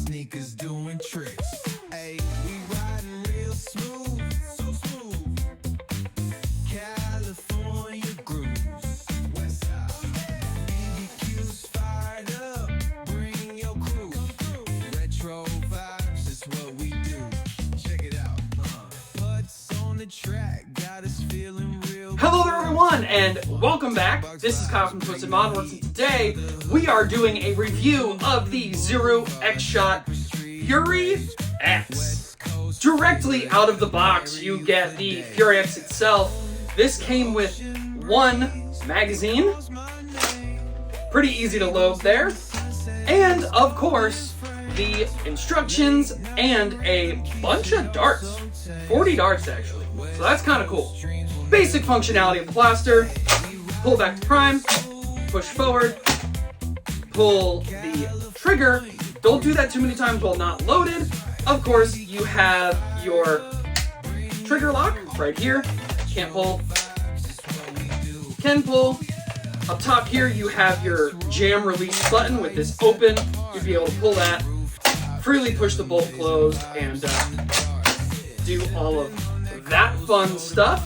sneakers doing tricks. Hey, we riding real smooth, so smooth. California grooves, West Side. BBQ's fired up, bring your crew. Retro vibes is what we do. Check it out. Putts on the track, got us feeling real. Hello there everyone, and welcome back. This is Kyle from Twisted Models, and today we are doing a review of the Zero X-Shot Fury X. Directly out of the box, you get the Fury X itself. This came with one magazine, pretty easy to load there, and of course, the instructions and a bunch of darts, 40 darts actually, so that's kind of cool. Basic functionality of the blaster: pull back to prime, push forward, pull the trigger. Don't do that too many times while not loaded. Of course, you have your trigger lock right here. Can't pull, can pull. Up top here, you have your jam release button with this open. You'd be able to pull that, freely push the bolt closed, and do all of that fun stuff.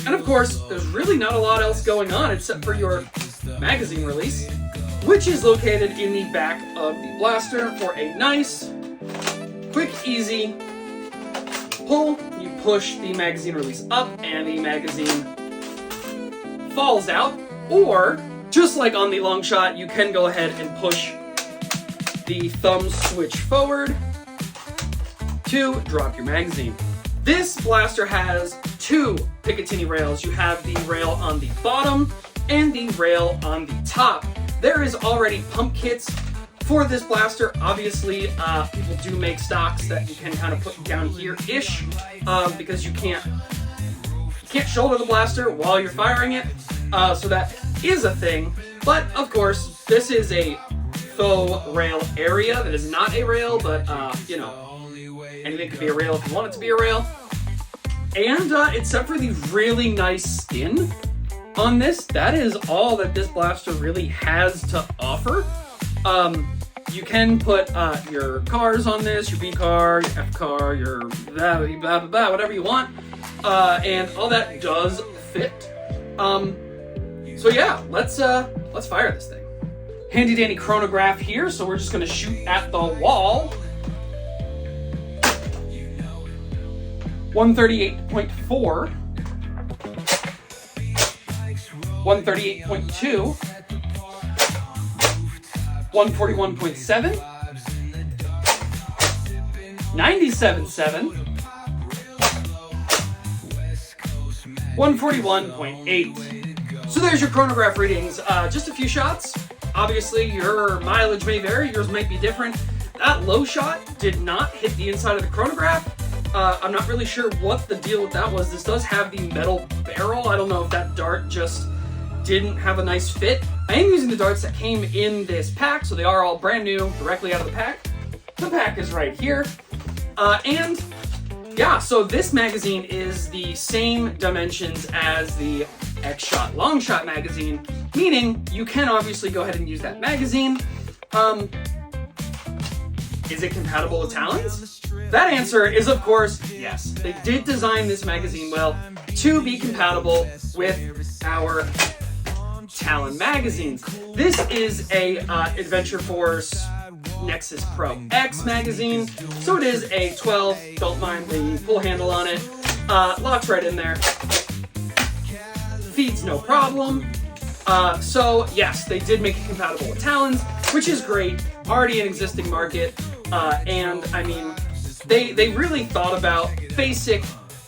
And of course, there's really not a lot else going on except for your magazine release, which is located in the back of the blaster for a nice, quick, easy pull. You push the magazine release up and the magazine falls out, or just like on the long shot, you can go ahead and push the thumb switch forward to drop your magazine. This blaster has two Picatinny rails. You have the rail on the bottom and the rail on the top. There is already pump kits for this blaster. Obviously, people do make stocks that you can kind of put down here-ish, because you can't shoulder the blaster while you're firing it, so that is a thing. But of course, this is a faux rail area that is not a rail, but you know, anything could be a rail if you want it to be a rail. And except for the really nice skin on this, that is all that this blaster really has to offer. You can put your cars on this, your B car, your F car, your blah, blah, blah, blah, whatever you want, and all that does fit. So yeah, let's fire this thing. Handy dandy chronograph here, so we're just gonna shoot at the wall. 138.4, 138.2, 141.7, 97.7, 141.8. So there's your chronograph readings. Just a few shots. Obviously, your mileage may vary. Yours might be different. That low shot did not hit the inside of the chronograph. I'm not really sure what the deal with that was. This does have the metal barrel. I don't know if that dart just didn't have a nice fit. I am using the darts that came in this pack, so they are all brand new, directly out of the pack. The pack is right here. And yeah, so this magazine is the same dimensions as the X-Shot Long Shot magazine, meaning you can obviously go ahead and use that magazine. Is it compatible with Talons? That answer is, of course, yes. They did design this magazine well to be compatible with our Talon magazines. This is a Adventure Force Nexus Pro X magazine, so it is a 12. Don't mind the pull handle on it. Locks right in there. Feeds no problem. So yes, they did make it compatible with Talons, which is great. Already an existing market, and I mean, they really thought about basic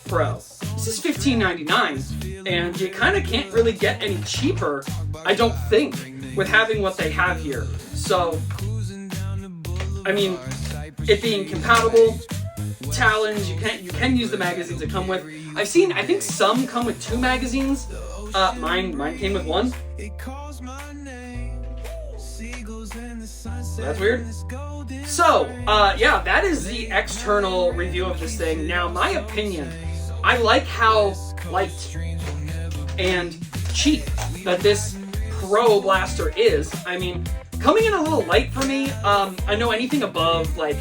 pro. This is $15.99, and you kind of can't really get any cheaper, I don't think, with having what they have here. So, I mean, it being compatible, Talons, you can use the magazines that come with. I think some come with two magazines. Mine came with one. That's weird. So, yeah, that is the external review of this thing. Now, my opinion, I like how light and cheap that this Pro Blaster is. I mean, coming in a little light for me. I know anything above like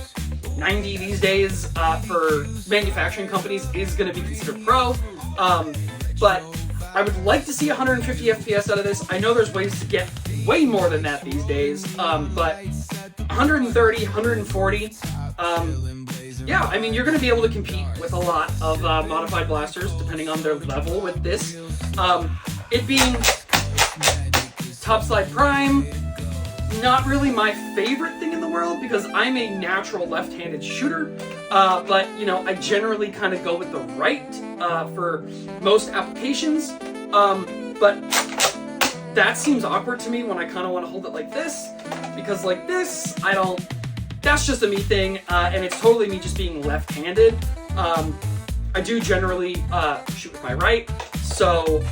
90 these days for manufacturing companies is going to be considered pro, but I would like to see 150 FPS out of this. I know there's ways to get way more than that these days, but 130, 140, yeah, I mean, you're going to be able to compete with a lot of modified blasters depending on their level with this. It being Top Slide Prime, not really my favorite thing in the world because I'm a natural left-handed shooter, but you know, I generally kind of go with the right for most applications, but that seems awkward to me when I kind of want to hold it like this, because like this, that's just a me thing, and it's totally me just being left-handed. I do generally shoot with my right, so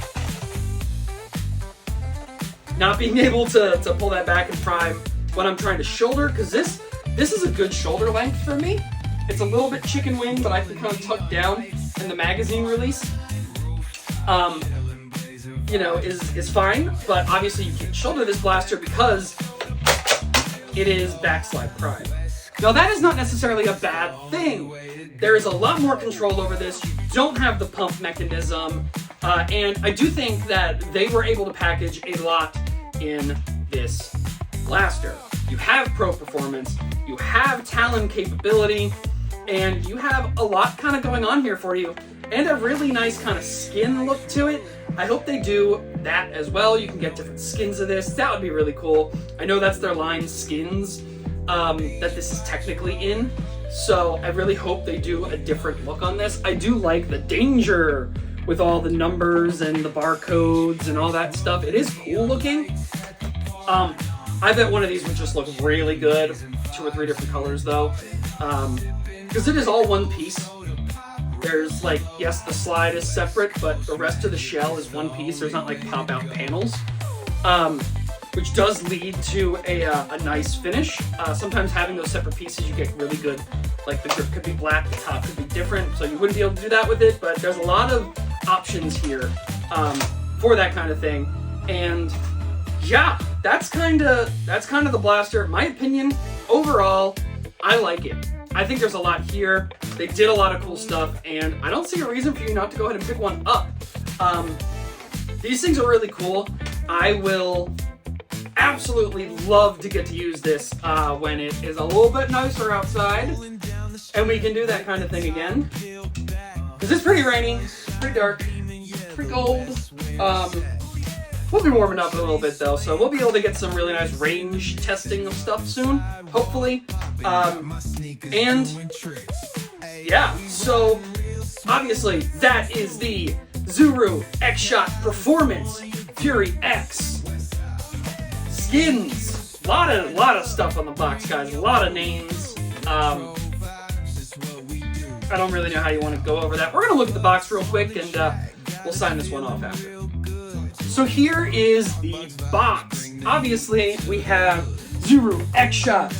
not being able to pull that back in prime when I'm trying to shoulder, because this is a good shoulder length for me. It's a little bit chicken wing, but I can kind of tuck down in the magazine release. You know, is fine, but obviously you can't shoulder this blaster because it is backslide prime. Now that is not necessarily a bad thing. There is a lot more control over this. You don't have the pump mechanism, and I do think that they were able to package a lot in this blaster. You have pro performance, you have Talon capability, and you have a lot kind of going on here for you, and a really nice kind of skin look to it. I hope they do that as well. You can get different skins of this. That would be really cool. I know that's their line skins that this is technically in, so I really hope they do a different look on this. I do like the Danger with all the numbers and the barcodes and all that stuff. It is cool looking. I bet one of these would just look really good. 2 or 3 different colors though, because it is all one piece. There's like, yes, the slide is separate, but the rest of the shell is one piece. There's not like pop out panels, which does lead to a nice finish. Sometimes having those separate pieces, you get really good, like the grip could be black, the top could be different, so you wouldn't be able to do that with it, but there's a lot of options here for that kind of thing. And yeah, that's kind of the blaster. In my opinion, overall, I like it. I think there's a lot here. They did a lot of cool stuff, and I don't see a reason for you not to go ahead and pick one up. These things are really cool. I will absolutely love to get to use this when it is a little bit nicer outside, and we can do that kind of thing again. Because it's pretty rainy, pretty dark, pretty cold. We'll be warming up a little bit though, so we'll be able to get some really nice range testing of stuff soon, hopefully. And yeah, so obviously that is the Zuru X-Shot Performance Fury X skins. A lot of stuff on the box, guys. A lot of names. I don't really know how you want to go over that. We're gonna look at the box real quick, and we'll sign this one off after. So here is the box. Obviously, we have Zuru X-Shot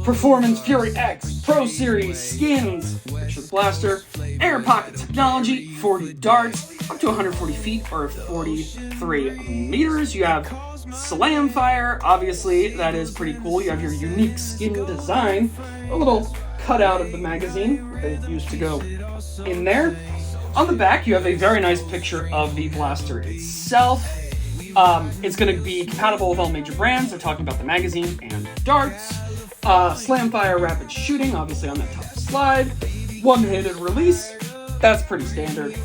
Performance Fury X Pro Series skins, picture the blaster, air pocket technology, 40 darts, up to 140 feet or 43 meters. You have Slam Fire, obviously, that is pretty cool. You have your unique skin design, a little cutout of the magazine that used to go in there. On the back, you have a very nice picture of the blaster itself. It's going to be compatible with all major brands. They're talking about the magazine and darts. Slamfire rapid shooting, obviously on that top slide. One-handed release. That's pretty standard.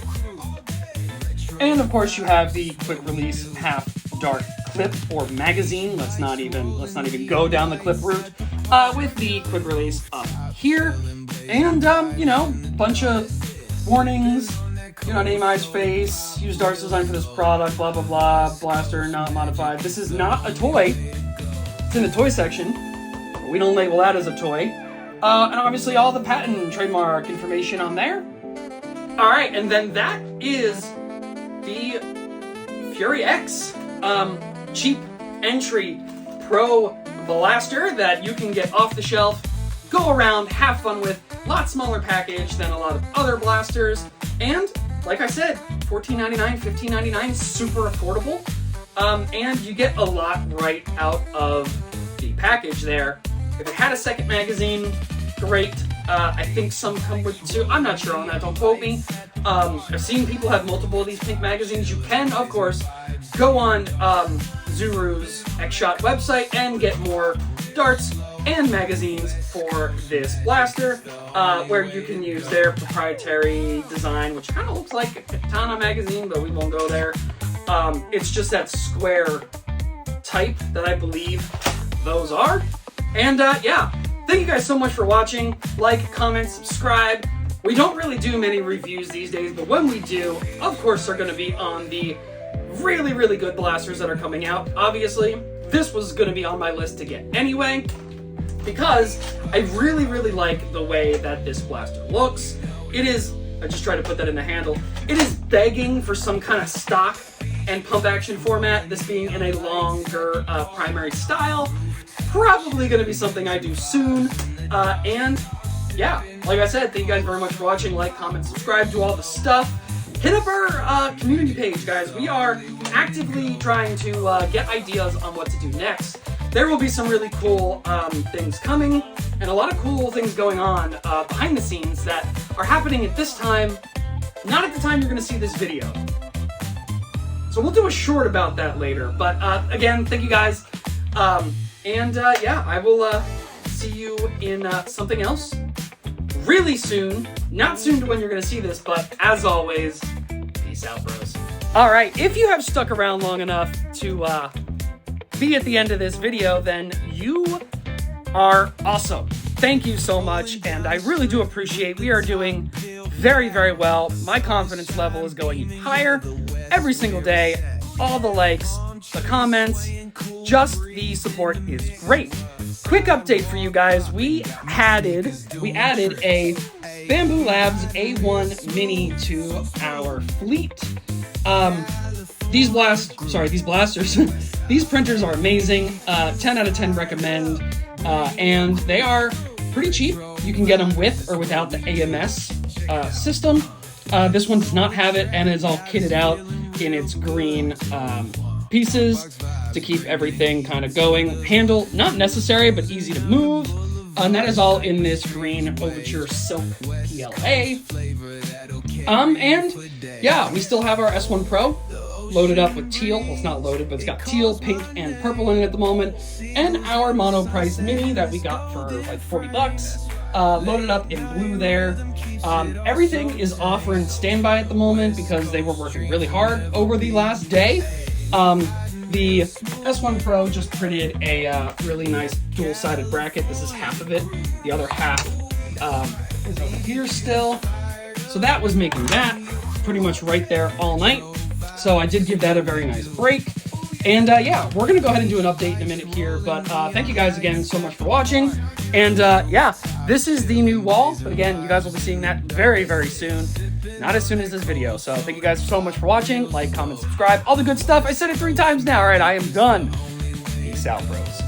And of course, you have the quick release half dart clip or magazine. Let's not even go down the clip route. With the quick release up here, and you know, bunch of warnings, you know, name, eyes, face, use darts design for this product, blah, blah, blah, blaster, not modified. This is not a toy. It's in the toy section. We don't label that as a toy. And obviously all the patent and trademark information on there. All right, and then that is the Fury X. Cheap entry pro blaster that you can get off the shelf, go around, have fun with. Lot smaller package than a lot of other blasters, and like I said, $14.99, $15.99, super affordable, and you get a lot right out of the package there. If it had a second magazine, great. I think some come with two. I'm not sure on that, don't quote me. I've seen people have multiple of these pink magazines. You can, of course, go on Zuru's X-Shot website and get more darts and magazines for this blaster, where you can use their proprietary design, which kind of looks like a Katana magazine, but we won't go there. It's just that square type that I believe those are. And yeah, thank you guys so much for watching. Like, comment, subscribe. We don't really do many reviews these days, but when we do, of course, they're going to be on the really, really good blasters that are coming out. Obviously, this was going to be on my list to get anyway, because I really, really like the way that this blaster looks. It is, I just tried to put that in the handle, it is begging for some kind of stock and pump action format, this being in a longer primary style. Probably going to be something I do soon. And yeah, like I said, thank you guys very much for watching. Like, comment, subscribe, do all the stuff. Hit up our community page, guys. We are actively trying to get ideas on what to do next. There will be some really cool things coming, and a lot of cool things going on behind the scenes that are happening at this time, not at the time you're going to see this video. So we'll do a short about that later. But again, thank you guys. Yeah, I will see you in something else really soon. Not soon to when you're going to see this, but as always, peace out, bros. All right, if you have stuck around long enough to be at the end of this video, then you are awesome. Thank you so much, and I really do appreciate. We are doing very, very well. My confidence level is going even higher every single day. All the likes, the comments, just the support is great. Quick update for you guys. We added a Bambu Labs A1 Mini to our fleet. These blasters, these printers are amazing. 10 out of 10 recommend. And they are pretty cheap. You can get them with or without the AMS system. This one does not have it and is all kitted out in its green pieces to keep everything kind of going. Handle, not necessary, but easy to move. And that is all in this green Overture Silk PLA. And yeah, we still have our S1 Pro loaded up with teal. Well, it's not loaded, but it's got teal, pink, and purple in it at the moment. And our Mono Price Mini that we got for like 40 bucks. Loaded up in blue there. Everything is offering standby at the moment because they were working really hard over the last day. The S1 Pro just printed a really nice dual-sided bracket. This is half of it. The other half is over here still. So that was making that pretty much right there all night. So I did give that a very nice break. And yeah, we're going to go ahead and do an update in a minute here. But thank you guys again so much for watching. And yeah, this is the new wall. But again, you guys will be seeing that very, very soon. Not as soon as this video. So thank you guys so much for watching. Like, comment, subscribe, all the good stuff. I said it 3 times now. All right, I am done. Peace out, bros.